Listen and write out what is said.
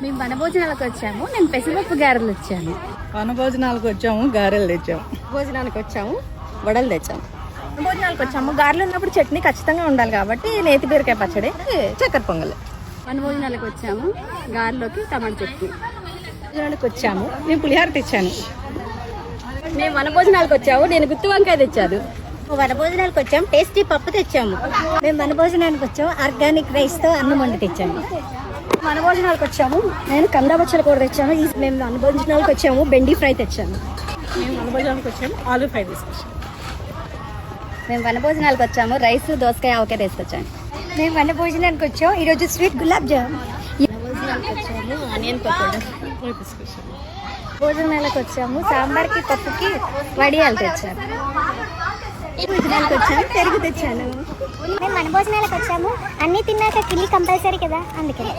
మేము వనభోజనాలకు వచ్చాము. నేను పెసరపప్పు గారెలు వచ్చాను. వనభోజనాలకు వచ్చాము, గారెలు తెచ్చాము. భోజనానికి వచ్చాము, వడలు తెచ్చాము. భోజనాలకు వచ్చాము, గారెలు ఉన్నప్పుడు చట్నీ ఖచ్చితంగా ఉండాలి కాబట్టి నేతి బీరకాయ పచ్చడి, చక్కెర పొంగల్. వనభోజనాలకు వచ్చాము, గారెలోకి టమాటా చట్నీ. భోజనాలకు వచ్చాము, నేను పులిహార తెచ్చాను. మేము వనభోజనాలకు వచ్చాము, నేను గుత్తి వంకాయ తెచ్చాను. వనభోజనాలకు వచ్చాము, టేస్టీ పప్పు తెచ్చాము. మేము వనభోజనానికి వచ్చాము, ఆర్గానిక్ రైస్తో అన్నం వండి తెచ్చాము. వనభోజనాలకు వచ్చాము, నేను కందా బచ్చల కూర తెచ్చాను. మేము వనభోజనాలకు వచ్చాము, బెండి ఫ్రై తెచ్చాను. మేము వనభోజనానికి వచ్చాము, ఆలూ ఫ్రై తీసుకొచ్చాము. మేము వనభోజనాలకు వచ్చాము, రైస్ దోసకాయ ఆవకాయ తీసుకొచ్చాను. మేము వనభోజనానికి వచ్చాము, ఈరోజు స్వీట్ గులాబ్ జామ్. వనభోజనాలకు వచ్చాము, ఆనియన్ పకోడా తీసుకొచ్చాము. భోజనాలకు వచ్చాము, సాంబార్కి పప్పుకి వడియాలు తెచ్చాము. భోజనాలకు వచ్చాము, పెరుగు తెచ్చాను. మేము వనభోజనాలకు వచ్చాము, అన్ని తిన్నాక కిల్లి కంపల్సరీ కదా, అందుకని